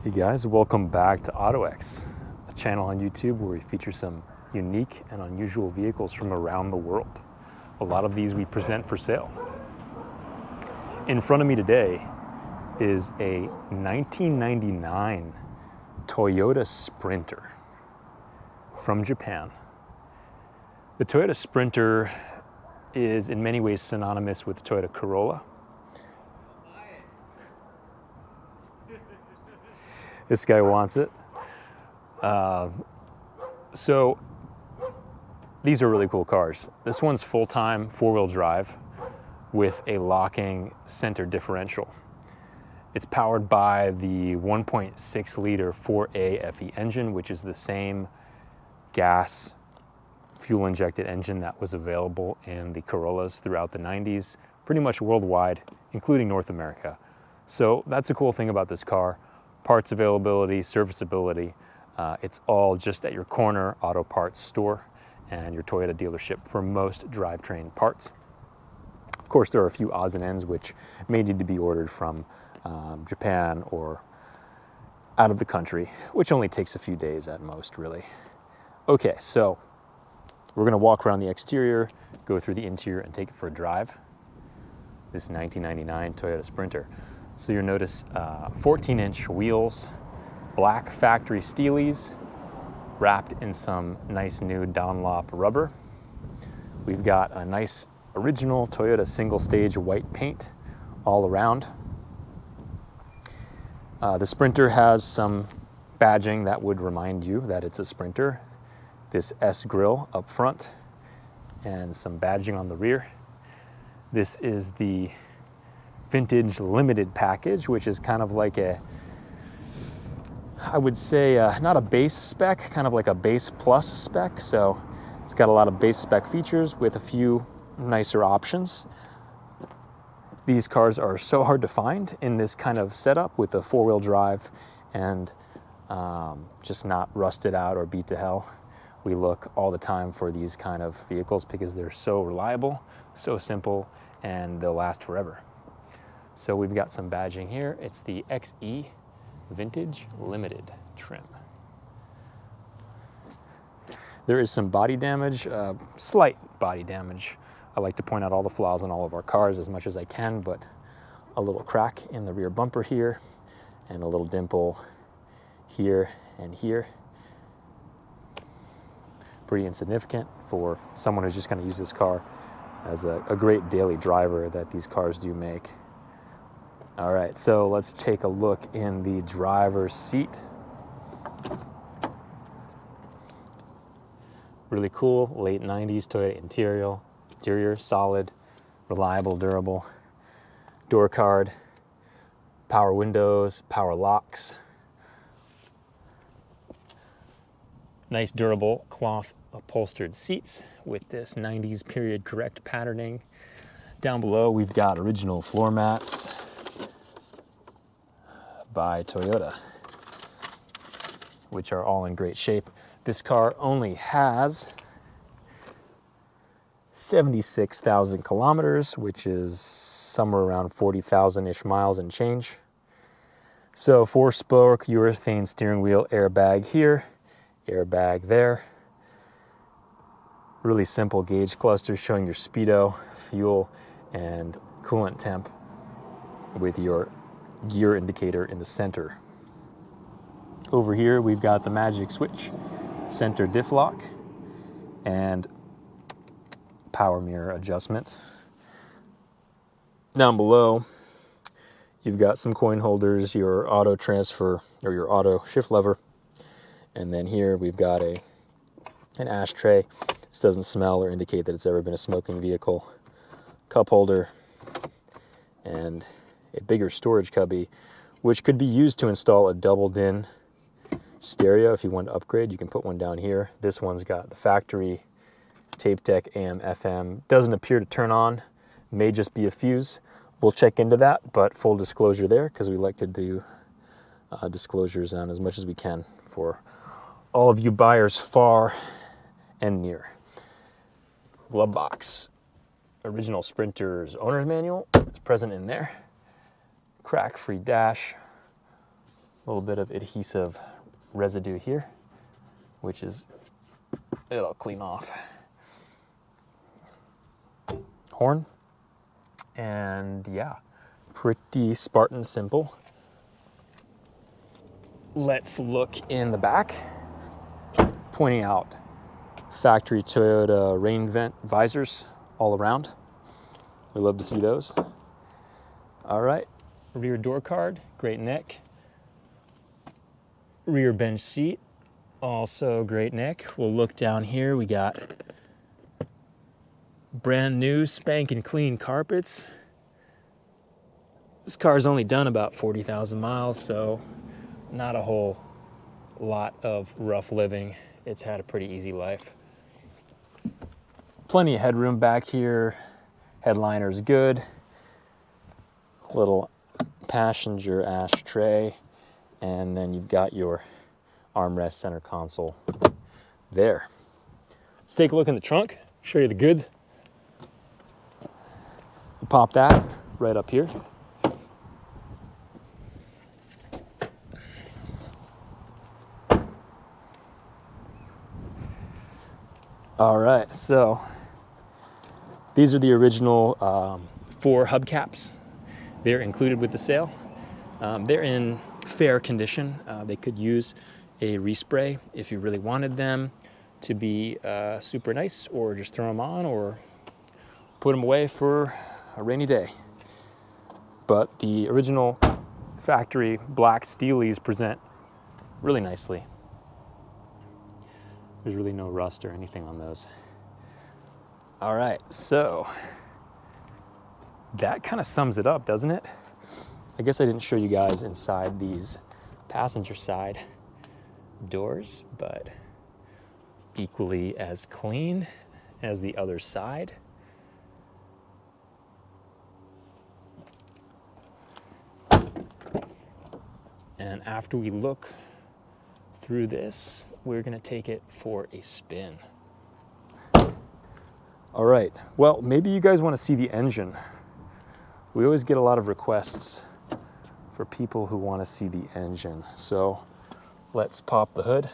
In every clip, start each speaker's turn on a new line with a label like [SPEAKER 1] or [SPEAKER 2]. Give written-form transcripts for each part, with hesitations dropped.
[SPEAKER 1] Hey guys, welcome back to Ottoex, a channel on YouTube where we feature some unique and unusual vehicles from around the world. A lot of these we present for sale. In front of me today is a 1999 Toyota Sprinter from Japan. The Toyota Sprinter is in many ways synonymous with the Toyota Corolla. This guy wants it. So these are really cool cars. This one's full-time four-wheel drive with a locking center differential. It's powered by the 1.6 liter 4A FE engine, which is the same gas fuel injected engine that was available in the Corollas throughout the 90s, pretty much worldwide, including North America. So that's a cool thing about this car. Parts availability, serviceability, it's all just at your corner auto parts store and your Toyota dealership for most drivetrain parts. Of course, there are a few odds and ends which may need to be ordered from Japan or out of the country, which only takes a few days at most, really. Okay, so we're gonna walk around the exterior, go through the interior, and take it for a drive. This 1999 Toyota Sprinter. So you'll notice 14-inch wheels, black factory steelies, wrapped in some nice new Dunlop rubber. We've got a nice original Toyota single-stage white paint all around. The Sprinter has some badging that would remind you that it's a Sprinter. This S grille up front and some badging on the rear. This is the vintage limited package, which is kind of like a, I would say, not a base spec, kind of like a base plus spec. So it's got a lot of base spec features with a few nicer options. These cars are so hard to find in this kind of setup with a four-wheel drive and just not rusted out or beat to hell. We look all the time for these kind of vehicles because they're so reliable, so simple, and they'll last forever. So we've got some badging here. It's the XE Vintage Limited trim. There is some body damage, slight body damage. I like to point out all the flaws in all of our cars as much as I can, but a little crack in the rear bumper here and a little dimple here and here. Pretty insignificant for someone who's just going to use this car as a great daily driver that these cars do make. All right, so let's take a look in the driver's seat. Really cool, late 90s Toyota interior, solid, reliable, durable. Door card, power windows, power locks. Nice durable cloth upholstered seats with this 90s period correct patterning. Down below, we've got original floor mats by Toyota, which are all in great shape. This car only has 76,000 kilometers, which is somewhere around 40,000-ish miles and change. So 4-spoke urethane steering wheel, airbag here, airbag there. Really simple gauge cluster showing your speedo, fuel, and coolant temp with your gear indicator in the center. Over here we've got the magic switch, center diff lock, and power mirror adjustment. Down below you've got some coin holders, your auto transfer or your auto shift lever, and then here we've got an ashtray. This doesn't smell or indicate that it's ever been a smoking vehicle. Cup holder and a bigger storage cubby, which could be used to install a double din stereo. If you want to upgrade, you can put one down here. This one's got the factory tape deck AM FM. Doesn't appear to turn on, may just be a fuse. We'll check into that, but full disclosure there, because we like to do disclosures on as much as we can for all of you buyers far and near. Glove box, original Sprinter's owner's manual is present in there. Crack-free dash, little bit of adhesive residue here, which is, it'll clean off. Horn, and yeah, pretty Spartan simple. Let's look in the back, pointing out factory Toyota rain vent visors all around. We love to see those. All right, rear door card, great neck. Rear bench seat, also great neck. We'll look down here, we got brand new spanking clean carpets. This car's only done about 40,000 miles, so not a whole lot of rough living. It's had a pretty easy life. Plenty of headroom back here. Headliner's good. Little passenger ashtray. And then you've got your armrest center console there. Let's take a look in the trunk, show you the goods. Pop that right up here. All right, so these are the original 4 hubcaps. They're included with the sale. They're in fair condition. They could use a respray if you really wanted them to be super nice, or just throw them on or put them away for a rainy day. But the original factory black Steelies present really nicely. There's really no rust or anything on those. All right, so that kind of sums it up, doesn't it? I guess I didn't show you guys inside these passenger side doors, but equally as clean as the other side. And after we look through this, we're gonna take it for a spin. All right, well, maybe you guys wanna see the engine. We always get a lot of requests for people who wanna see the engine. So let's pop the hood.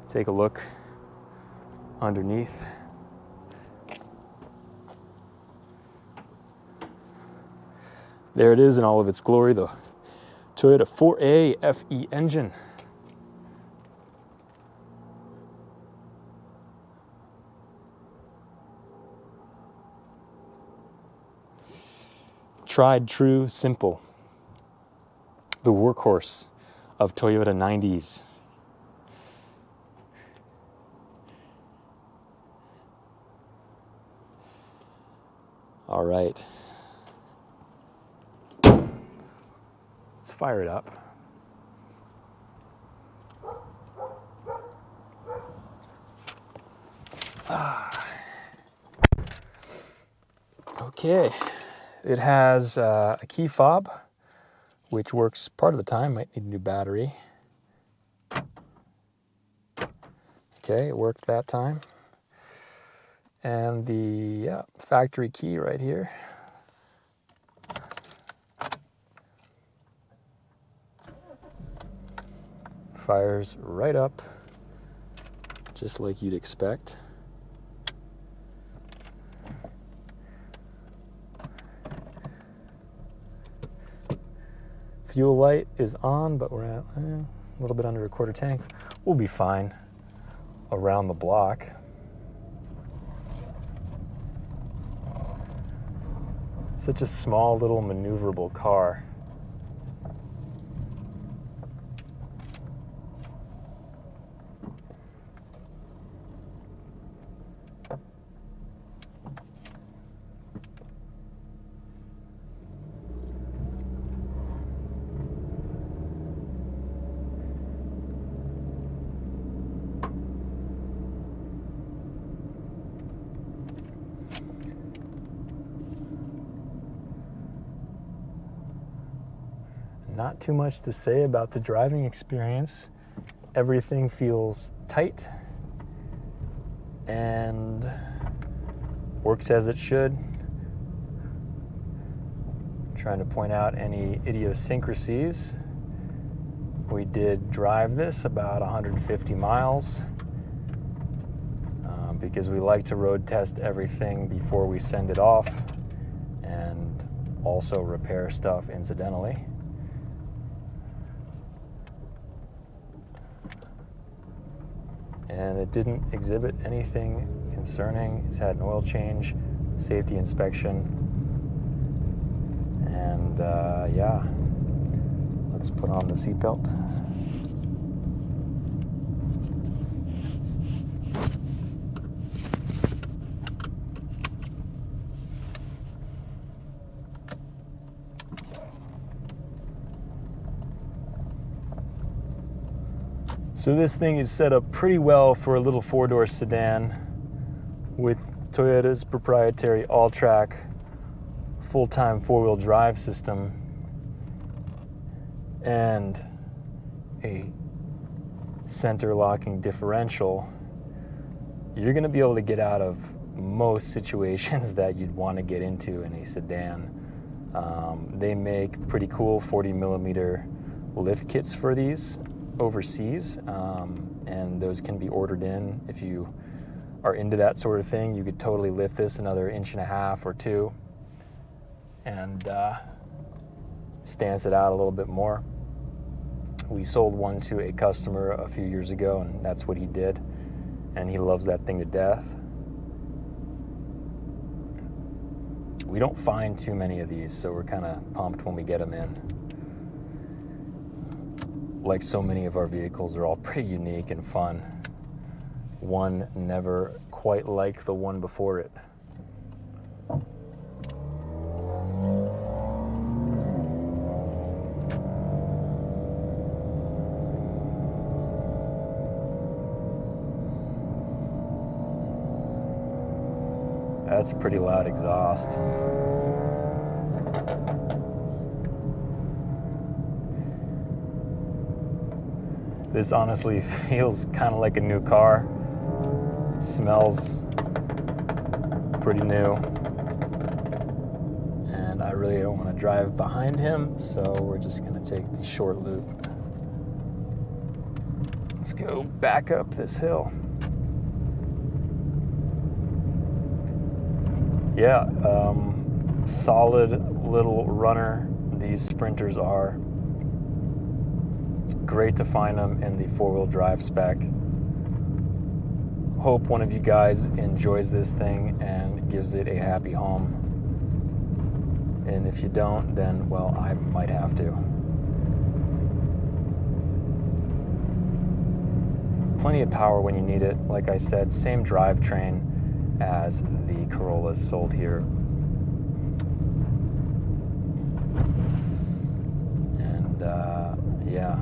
[SPEAKER 1] Take a look underneath. There it is in all of its glory, the Toyota 4A FE engine. Tried, true, simple. The workhorse of Toyota 90s. All right. Let's fire it up. Okay, it has a key fob, which works part of the time. Might need a new battery. Okay, it worked that time. And the factory key right here. Fires right up, just like you'd expect. Fuel light is on, but we're at a little bit under a quarter tank. We'll be fine around the block. Such a small little maneuverable car. Not too much to say about the driving experience. Everything feels tight and works as it should. trying to point out any idiosyncrasies. We did drive this about 150 miles because we like to road test everything before we send it off and also repair stuff incidentally. And it didn't exhibit anything concerning. It's had an oil change, safety inspection, and yeah, let's put on the seatbelt. So this thing is set up pretty well for a little four-door sedan with Toyota's proprietary all-track full-time four-wheel drive system and a center locking differential. You're going to be able to get out of most situations that you'd want to get into in a sedan. They make pretty cool 40 millimeter lift kits for these overseas, and those can be ordered in. If you are into that sort of thing, you could totally lift this another 1.5 or 2 and stance it out a little bit more. We sold one to a customer a few years ago, and that's what he did, and he loves that thing to death. We don't find too many of these, so we're kind of pumped when we get them in. Like so many of our vehicles, they're all pretty unique and fun. One never quite like the one before it. That's a pretty loud exhaust. This honestly feels kind of like a new car. Smells pretty new. And I really don't want to drive behind him, so we're just going to take the short loop. Let's go back up this hill. Yeah, solid little runner these Sprinters are. Great to find them in the four-wheel drive spec. Hope one of you guys enjoys this thing and gives it a happy home. And if you don't, then, well, I might have to. Plenty of power when you need it. Like I said, same drivetrain as the Corollas sold here. And yeah.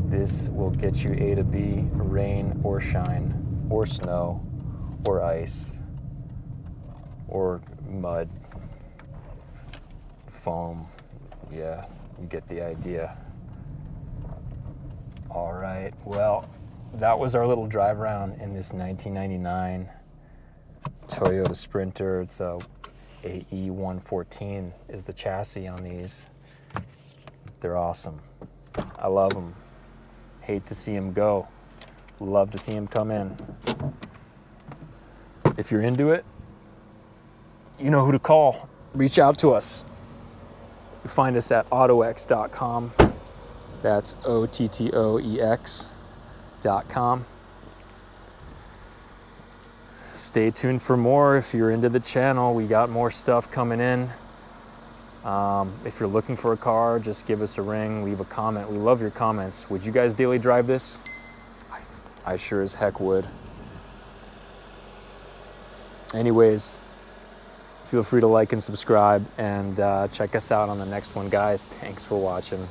[SPEAKER 1] This will get you A to B, rain or shine, or snow, or ice, or mud, foam. Yeah, you get the idea. All right, well, that was our little drive around in this 1999 Toyota Sprinter. It's a E114 is the chassis on these. They're awesome. I love them. Hate to see him go. Love to see him come in. If you're into it, you know who to call. Reach out to us. You find us at Ottoex.com. That's OTTOEX.com. Stay tuned for more. If you're into the channel, we got more stuff coming in. If you're looking for a car, just give us a ring, leave a comment. We love your comments. Would you guys daily drive this? I sure as heck would. Anyways, feel free to like and subscribe, and check us out on the next one, guys. Thanks for watching.